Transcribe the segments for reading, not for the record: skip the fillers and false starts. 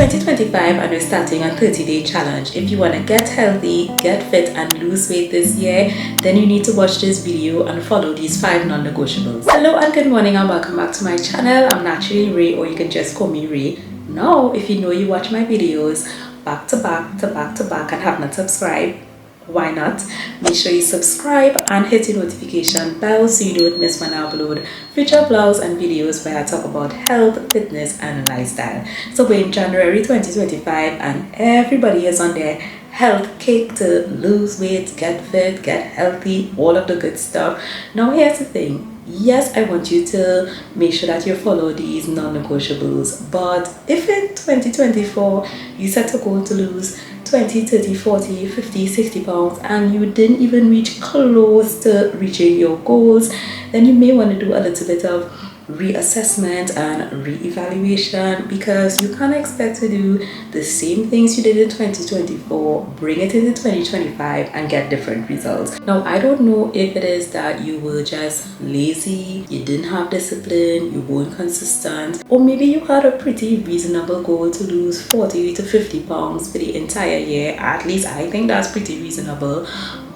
2025 and we're starting a 30-day challenge. If you want to get healthy, get fit and lose weight this year, then you need to watch this video and follow these 5 non-negotiables. Hello and good morning and welcome back to my channel. I'm naturally Ray, or you can just call me Ray. Now, if you know you watch my videos back to back to back to back and have not subscribed, why not? Make sure you subscribe and hit the notification bell so you don't miss when I upload future vlogs and videos where I talk about health, fitness and lifestyle. So we're in January 2025 and everybody is on their health kick to lose weight, get fit, get healthy, all of the good stuff. Now here's the thing. Yes, I want you to make sure that you follow these non-negotiables, but if in 2024 you set a goal to lose 20, 30, 40, 50, 60 pounds and you didn't even reach close to reaching your goals, then you may want to do a little bit of reassessment and re-evaluation, because you can't expect to do the same things you did in 2024, bring it into 2025 and get different results. Now, I don't know if it is that you were just lazy, you didn't have discipline, you weren't consistent, or maybe you had a pretty reasonable goal to lose 40 to 50 pounds for the entire year. At least I think that's pretty reasonable.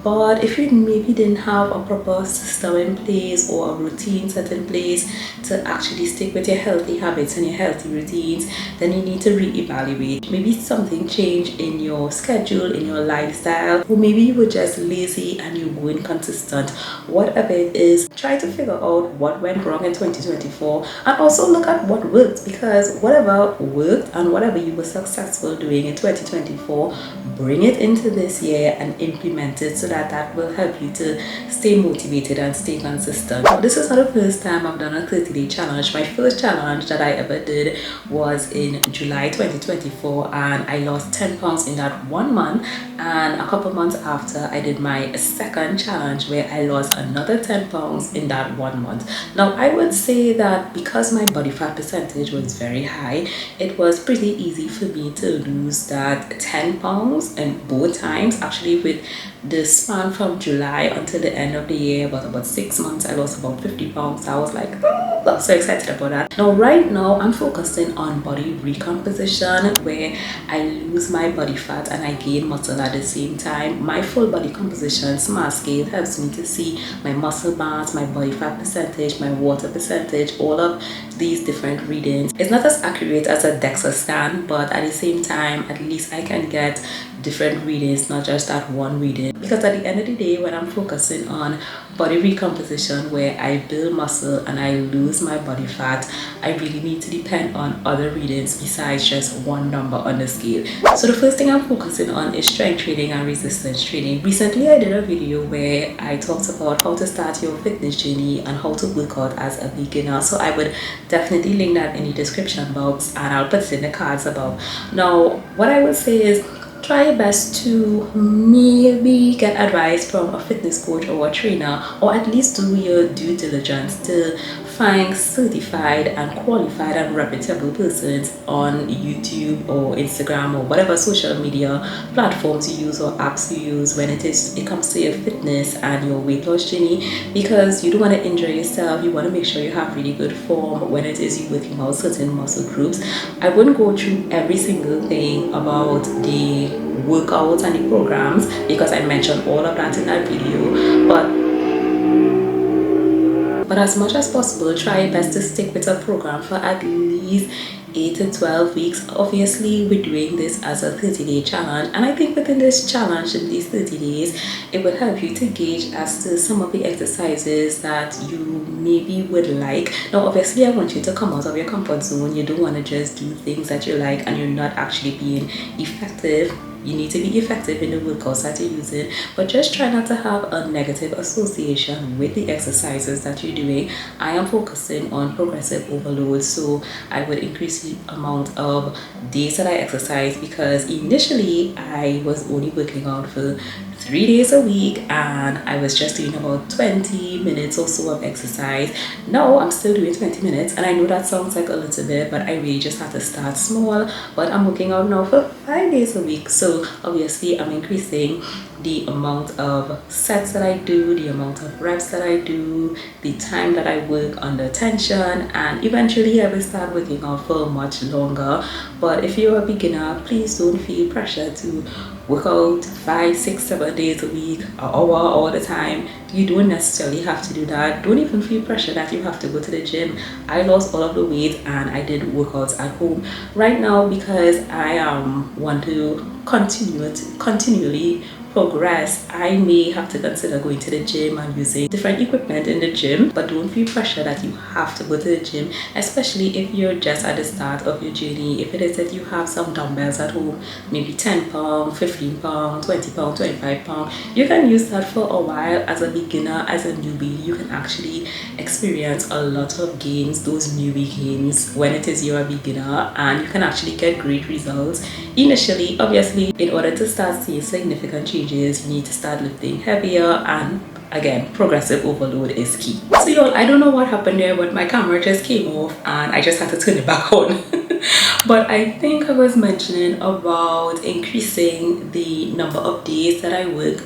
But if you maybe didn't have a proper system in place or a routine set in place to actually stick with your healthy habits and your healthy routines, then you need to re-evaluate. Maybe something changed in your schedule, in your lifestyle, or maybe you were just lazy and you weren't consistent. Whatever it is, try to figure out what went wrong in 2024 and also look at what worked, because whatever worked and whatever you were successful doing in 2024, bring it into this year and implement it, so that will help you to stay motivated and stay consistent. Now, this is not the first time I've done a 30-day challenge. My first challenge that I ever did was in July 2024 and I lost 10 pounds in that 1 month, and a couple months after I did my second challenge where I lost another 10 pounds in that 1 month. Now, I would say that because my body fat percentage was very high, it was pretty easy for me to lose that 10 pounds in both times. Actually, with the span from July until the end of the year, about 6 months, I lost about 50 pounds. I was like, oh, I'm so excited about that. Now, right now, I'm focusing on body recomposition, where I lose my body fat and I gain muscle at the same time. My full body composition smart scale helps me to see my muscle mass, my body fat percentage, my water percentage, all of these different readings. It's not as accurate as a DEXA scan, but at the same time, at least I can get different readings, not just that one reading. Because at the end of the day, when I'm focusing on body recomposition, where I build muscle and I lose my body fat, I really need to depend on other readings besides just one number on the scale. So the first thing I'm focusing on is strength training and resistance training. Recently, I did a video where I talked about how to start your fitness journey and how to work out as a beginner. So I would definitely link that in the description box and I'll put it in the cards above. Now, what I would say is, try your best to maybe get advice from a fitness coach or a trainer, or at least do your due diligence to find certified and qualified and reputable persons on YouTube or Instagram or whatever social media platforms you use or apps you use when it comes to your fitness and your weight loss journey, because you don't want to injure yourself. You want to make sure you have really good form when it is you working out certain muscle groups. I wouldn't go through every single thing about the workouts and the programs because I mentioned all of that in that video, but as much as possible, try your best to stick with a program for at least 8 to 12 weeks. Obviously, we're doing this as a 30-day challenge, and I think within this challenge, in these 30 days, it will help you to gauge as to some of the exercises that you maybe would like. Now, obviously, I want you to come out of your comfort zone. You don't want to just do things that you like and you're not actually being effective. You need to be effective in the workouts that you're using, but just try not to have a negative association with the exercises that you're doing. I am focusing on progressive overload, so I would increase the amount of days that I exercise, because initially I was only working out for 3 days a week and I was just doing about 20 minutes or so of exercise. Now I'm still doing 20 minutes, and I know that sounds like a little bit, but I really just had to start small. But I'm working out now for 5 days a week, so So obviously I'm increasing the amount of sets that I do, the amount of reps that I do, the time that I work under tension, and eventually I will start working out for much longer. But if you're a beginner, please don't feel pressure to work out 5, 6, 7 days a week, an hour all the time. You don't necessarily have to do that. Don't even feel pressure that you have to go to the gym. I lost all of the weight and I did workouts at home. Right now, because I want to continually progress, I may have to consider going to the gym and using different equipment in the gym. But don't feel pressure that you have to go to the gym, especially if you're just at the start of your journey. If it is that you have some dumbbells at home, maybe 10 pounds, 15 pounds, 20 pounds, 25 pounds, you can use that for a while. As a beginner, as a newbie, you can actually experience a lot of gains, those newbie gains, when it is you're a beginner, and you can actually get great results initially. Obviously, in order to start seeing significant changes, you need to start lifting heavier, and again, progressive overload is key. So y'all, I don't know what happened there, but my camera just came off and I just had to turn it back on. But I think I was mentioning about increasing the number of days that I work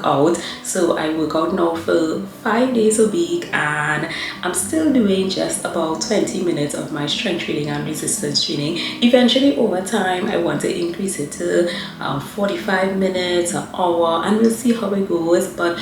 out. So I work out now for 5 days a week, and I'm still doing just about 20 minutes of my strength training and resistance training. Eventually, over time, I want to increase it to 45 minutes, an hour, and we'll see how it goes. But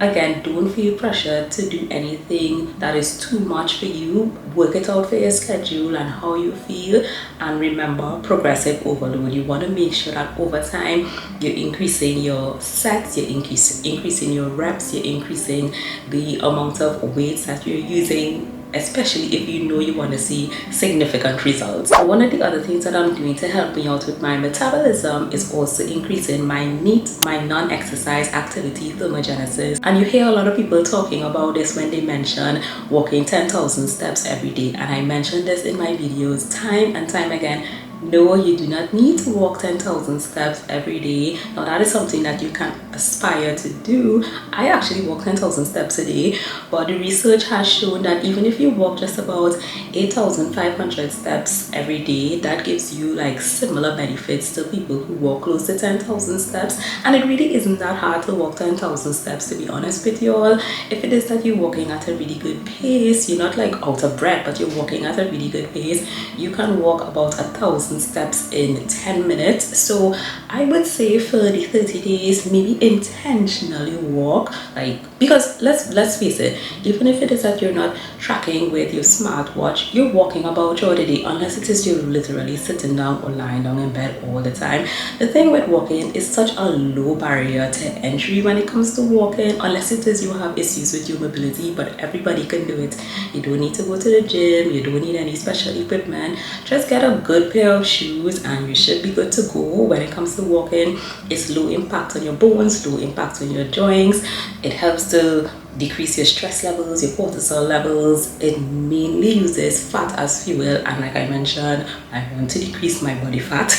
again, don't feel pressure to do anything that is too much for you. Work it out for your schedule and how you feel. And remember, progressive overload. You want to make sure that over time you're increasing your sets, you're increasing your reps, you're increasing the amount of weights that you're using, especially if you know you want to see significant results. So one of the other things that I'm doing to help me out with my metabolism is also increasing my NEAT, my non-exercise activity thermogenesis. And you hear a lot of people talking about this when they mention walking 10,000 steps every day. And I mentioned this in my videos time and time again. No, you do not need to walk 10,000 steps every day. Now that is something that you can aspire to do. I actually walk 10,000 steps a day, but the research has shown that even if you walk just about 8,500 steps every day, that gives you like similar benefits to people who walk close to 10,000 steps. And it really isn't that hard to walk 10,000 steps, to be honest with you all. If it is that you're walking at a really good pace, you're not like out of breath, but you're walking at a really good pace, you can walk about 1,000 steps in 10 minutes. So I would say for the 30 days, maybe intentionally walk, like, because let's face it, even if it is that you're not tracking with your smartwatch, you're walking about throughout the day, unless it is you're literally sitting down or lying down in bed all the time. The thing with walking is such a low barrier to entry when it comes to walking, unless it is you have issues with your mobility, but everybody can do it. You don't need to go to the gym, you don't need any special equipment. Just get a good pair of shoes and you should be good to go. When it comes to walking, it's low impact on your bones, low impact on your joints. It helps to decrease your stress levels, your cortisol levels. It mainly uses fat as fuel, and like I mentioned, I want to decrease my body fat.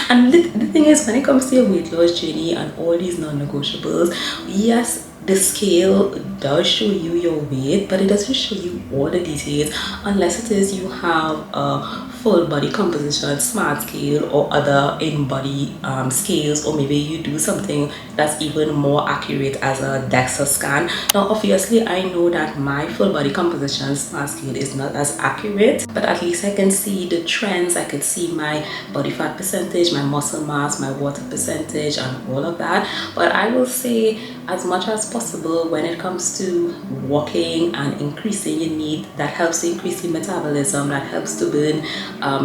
And the thing is, when it comes to your weight loss journey and all these non-negotiables, yes, the scale does show you your weight, but it doesn't show you all the details unless it is you have a full body composition smart scale or other in-body scales, or maybe you do something that's even more accurate as a DEXA scan. Now obviously I know that my full body composition smart scale is not as accurate, but at least I can see the trends. I can see my body fat percentage, my muscle mass, my water percentage, and all of that. But I will say, as much as possible, when it comes to walking and increasing your NEAT, that helps to increase your metabolism, that helps to burn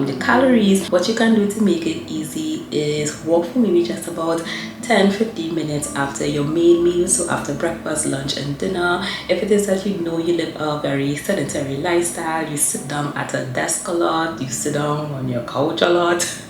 the calories. What you can do to make it easy is walk for maybe just about 10-15 minutes after your main meal, so after breakfast, lunch, and dinner. If it is that you know you live a very sedentary lifestyle, you sit down at a desk a lot, you sit down on your couch a lot,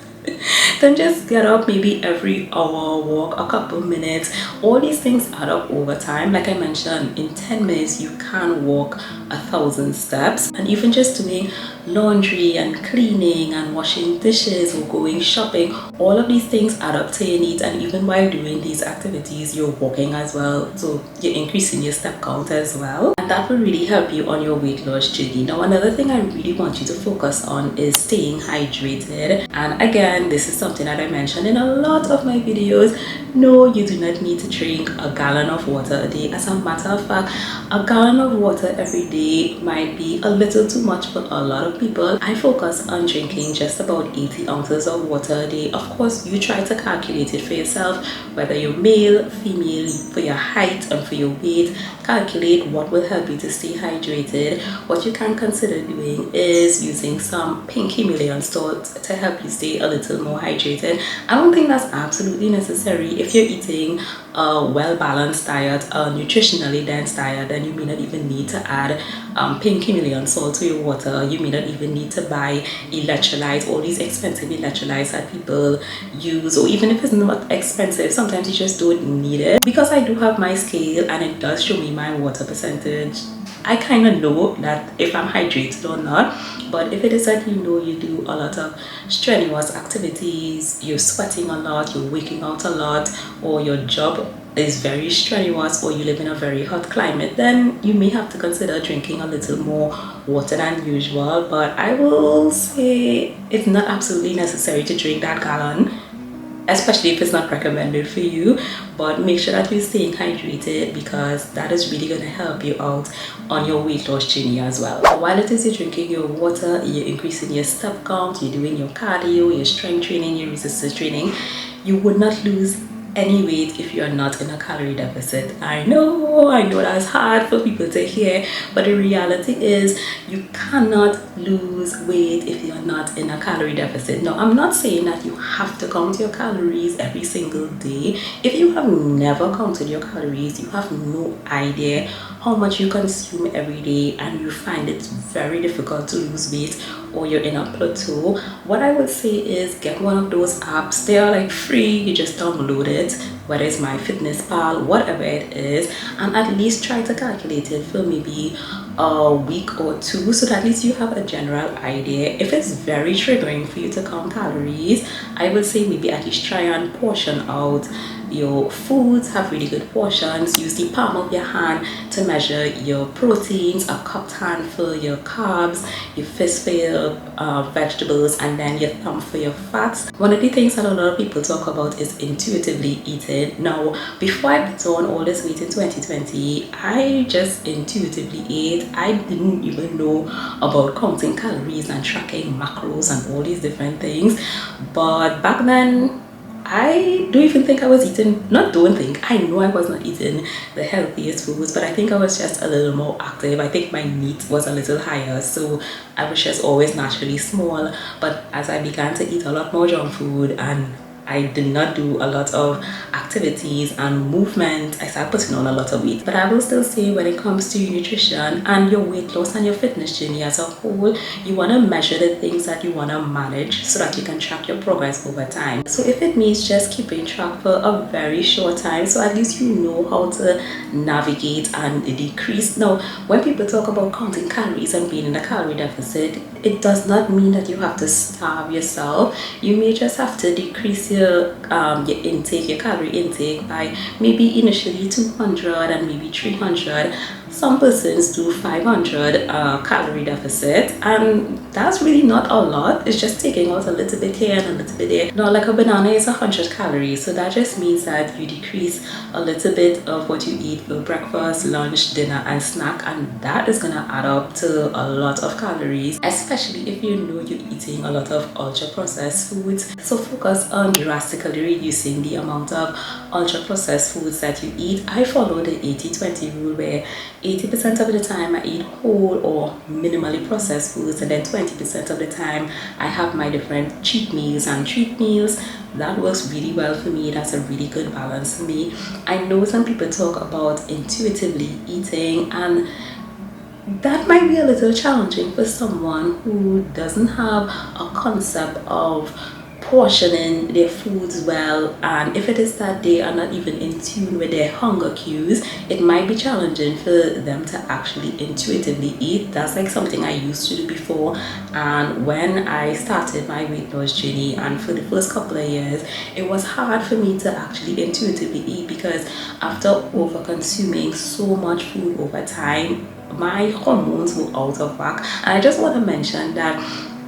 then just get up maybe every hour, walk a couple minutes. All these things add up over time. Like I mentioned, in 10 minutes you can walk 1,000 steps, and even just doing laundry and cleaning and washing dishes or going shopping, all of these things add up to your needs. And even while doing these activities, you're walking as well, so you're increasing your step count as well, and that will really help you on your weight loss journey. Now, another thing I really want you to focus on is staying hydrated. And again, this is something that I mentioned in a lot of my videos. No, you do not need to drink a gallon of water a day. As a matter of fact, a gallon of water every day might be a little too much for a lot of people. I focus on drinking just about 80 ounces of water a day. Of course, you try to calculate it for yourself, whether you're male, female, for your height and for your weight. Calculate what will help you to stay hydrated. What you can consider doing is using some pink Himalayan salt to help you stay a little more hydrated. I don't think that's absolutely necessary. If you're eating a well-balanced diet, a nutritionally dense diet, then you may not even need to add pink Himalayan salt to your water. You may not even need to buy electrolytes, all these expensive electrolytes that people use, or even if it's not expensive, sometimes you just don't need it. Because I do have my scale and it does show me my water percentage, I kind of know that if I'm hydrated or not. But if it is that you know you do a lot of strenuous activities, you're sweating a lot, you're waking out a lot, or your job is very strenuous, or you live in a very hot climate, then you may have to consider drinking a little more water than usual. But I will say it's not absolutely necessary to drink that gallon, especially if it's not recommended for you. But make sure that you're staying hydrated, because that is really going to help you out on your weight loss journey as well. So while it is you're drinking your water, you're increasing your step count, you're doing your cardio, your strength training, your resistance training, you would not lose any weight if you're not in a calorie deficit. I know that's hard for people to hear, but the reality is you cannot lose weight if you're not in a calorie deficit. Now, I'm not saying that you have to count your calories every single day. If you have never counted your calories, you have no idea how much you consume every day, and you find it very difficult to lose weight, or you're in a plateau, what I would say is get one of those apps. They are like free, you just download it, whether it's MyFitnessPal, whatever it is, and at least try to calculate it for maybe a week or two, so that at least you have a general idea. If it's very triggering for you to count calories, I would say maybe at least try and portion out your foods. Have really good portions. Use the palm of your hand to measure your proteins, a cupped hand for your carbs, your fist for your vegetables, and then your thumb for your fats. One of the things that a lot of people talk about is intuitively eating. Now, before I put on all this weight in 2020, I just intuitively ate. I didn't even know about counting calories and tracking macros and all these different things. But back then, I don't even think I was eating, I know I was not eating the healthiest foods, but I think I was just a little more active. I think my meat was a little higher, so I was just always naturally small. But as I began to eat a lot more junk food and I did not do a lot of activities and movement, I started putting on a lot of weight. But I will still say, when it comes to your nutrition and your weight loss and your fitness journey as a whole, you want to measure the things that you want to manage so that you can track your progress over time. So if it means just keeping track for a very short time, so at least you know how to navigate and decrease. Now, when people talk about counting calories and being in a calorie deficit, it does not mean that you have to starve yourself. You may just have to decrease your intake, your calorie intake, by maybe initially 200 and maybe 300. Some persons do 500 calorie deficit, and that's really not a lot. It's just taking out a little bit here and a little bit there. Now, like a banana is 100 calories, so that just means that you decrease a little bit of what you eat for breakfast, lunch, dinner, and snack, and that is gonna add up to a lot of calories, especially if you know you're eating a lot of ultra processed foods. So focus on drastically reducing the amount of ultra processed foods that you eat. I follow the 80-20 rule, where 80% of the time I eat whole or minimally processed foods, and then 20% of the time I have my different cheat meals and treat meals. That works really well for me. That's a really good balance for me. I know some people talk about intuitively eating, and that might be a little challenging for someone who doesn't have a concept of portioning their foods well, and if it is that they are not even in tune with their hunger cues, it might be challenging for them to actually intuitively eat. That's like something I used to do before, and when I started my weight loss journey, and for the first couple of years, it was hard for me to actually intuitively eat, because after over consuming so much food over time, my hormones were out of whack. And I just want to mention that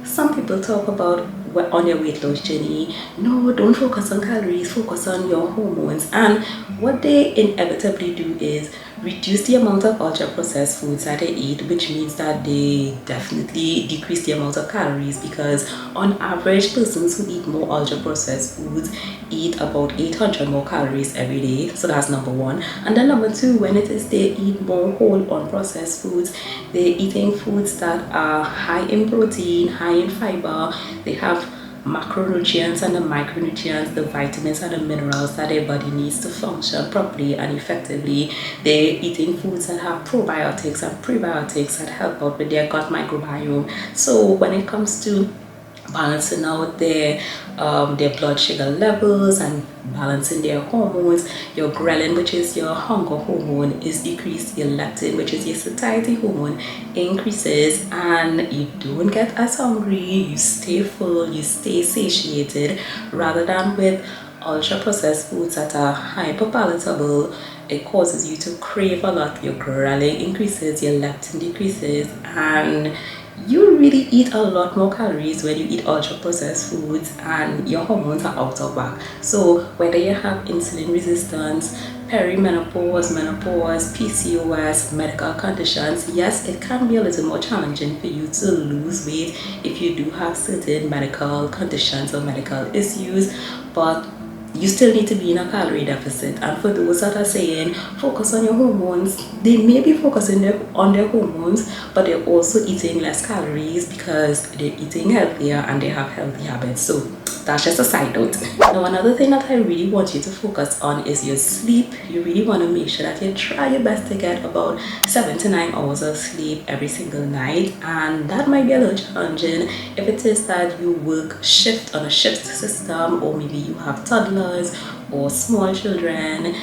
some people talk about on your weight loss journey, no, don't focus on calories, focus on your hormones. And what they inevitably do is reduce the amount of ultra processed foods that they eat, which means that they definitely decrease the amount of calories, because on average, persons who eat more ultra processed foods eat about 800 more calories every day. So that's number one. And then number two, when it is they eat more whole unprocessed foods, they're eating foods that are high in protein, high in fiber, they have macronutrients and the micronutrients, the vitamins and the minerals that their body needs to function properly and effectively. They're eating foods that have probiotics and prebiotics that help out with their gut microbiome. So when it comes to balancing out their blood sugar levels and balancing their hormones, your ghrelin, which is your hunger hormone, is decreased, your leptin, which is your satiety hormone, increases, and you don't get as hungry, you stay full, you stay satiated, rather than with ultra processed foods that are hyper palatable. It causes you to crave a lot, your ghrelin increases, your leptin decreases, and you really eat a lot more calories when you eat ultra processed foods, and your hormones are out of whack. So whether you have insulin resistance, perimenopause, menopause, PCOS, medical conditions, yes, it can be a little more challenging for you to lose weight if you do have certain medical conditions or medical issues, but you still need to be in a calorie deficit. And for those that are saying focus on your hormones, they may be focusing on their hormones, but they're also eating less calories because they're eating healthier and they have healthy habits. So that's just a side note. Now, another thing that I really want you to focus on is your sleep. You really want to make sure that you try your best to get about 7 to 9 hours of sleep every single night, and that might be a little challenging if it is that you work shift on a shift system, or maybe you have toddlers or small children.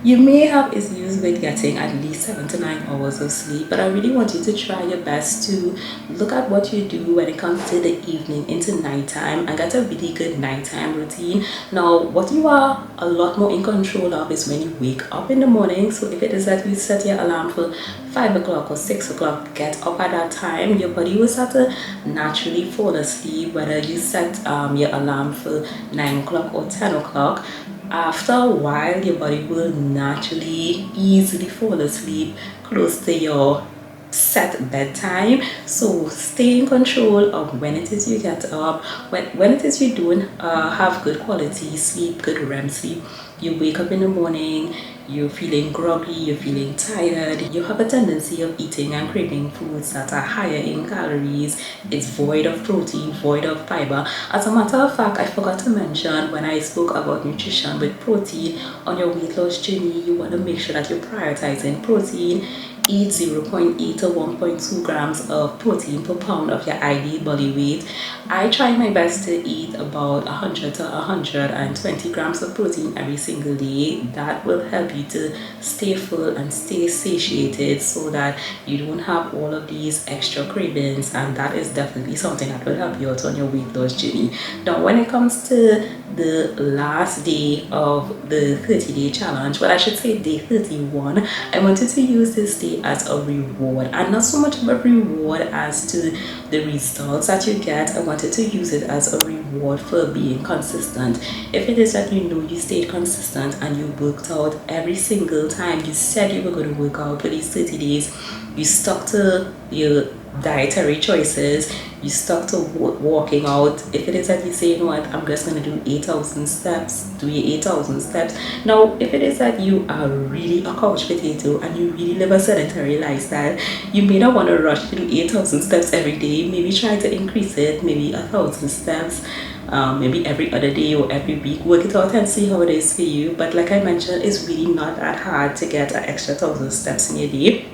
You may have issues with getting at least 7 to 9 hours of sleep, but I really want you to try your best to look at what you do when it comes to the evening into nighttime and get a really good nighttime routine. Now, what you are a lot more in control of is when you wake up in the morning. So if it is that you set your alarm for 5 o'clock or 6 o'clock, get up at that time. Your body will start to naturally fall asleep, whether you set your alarm for 9 o'clock or 10 o'clock. After a while, your body will naturally easily fall asleep close to your set bedtime. So stay in control of when it is you get up, when it is you don't have good quality sleep, good REM sleep. You wake up in the morning, you're feeling groggy, you're feeling tired, you have a tendency of eating and craving foods that are higher in calories, it's void of protein, void of fiber. As a matter of fact, I forgot to mention when I spoke about nutrition with protein, on your weight loss journey, you want to make sure that you're prioritizing protein. Eat 0.8 to 1.2 grams of protein per pound of your ideal body weight. I try my best to eat about 100 to 120 grams of protein every single day. That will help you to stay full and stay satiated so that you don't have all of these extra cravings, and that is definitely something that will help you out on your weight loss journey. Now, when it comes to the last day of the 30-day challenge, well, I should say day 31, I wanted to use this day as a reward, and not so much of a reward as to the results that you get. I wanted to use it as a reward for being consistent. If it is that you know you stayed consistent and you worked out every single time you said you were going to work out for these 30 days, you stuck to your dietary choices, you stuck to walking out. If it is that you say, you know what, I'm just going to do 8,000 steps, do your 8,000 steps. Now, if it is that you are really a couch potato and you really live a sedentary lifestyle, you may not want to rush to do 8,000 steps every day. Maybe try to increase it, maybe 1,000 steps, maybe every other day or every week. Work it out and see how it is for you. But like I mentioned, it's really not that hard to get an extra 1,000 steps in your day.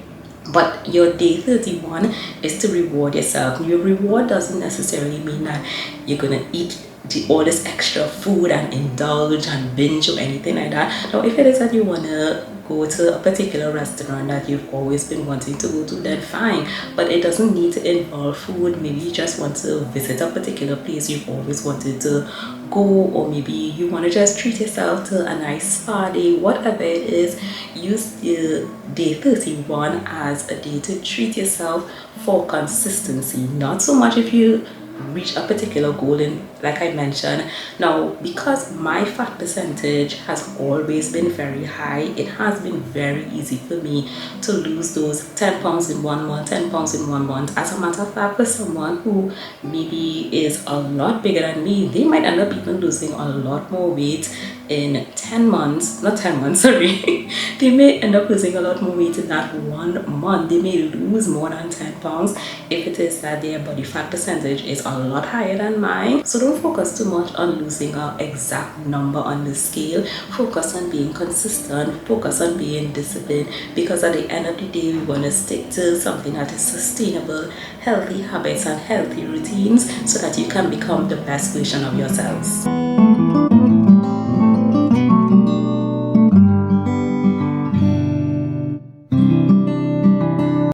But your day 31 is to reward yourself. Your reward doesn't necessarily mean that you're going to eat all this extra food and indulge and binge or anything like that. Now, if it is that you want to go to a particular restaurant that you've always been wanting to go to, then fine, but it doesn't need to involve food. Maybe you just want to visit a particular place you've always wanted to go, or maybe you want to just treat yourself to a nice spa day. Whatever it is, use the day 31 as a day to treat yourself for consistency. Not so much if you reach a particular goal, in like I mentioned. Now, because my fat percentage has always been very high, it has been very easy for me to lose those 10 pounds in 1 month, 10 pounds in 1 month. As a matter of fact, for someone who maybe is a lot bigger than me, they might end up even losing a lot more weight in 10 months, not 10 months, sorry. They may end up losing a lot more weight in that 1 month. They may lose more than 10 pounds if it is that their body fat percentage is a lot higher than mine. So don't focus too much on losing an exact number on the scale. Focus on being consistent, focus on being disciplined, because at the end of the day, we want to stick to something that is sustainable, healthy habits and healthy routines, so that you can become the best version of yourselves.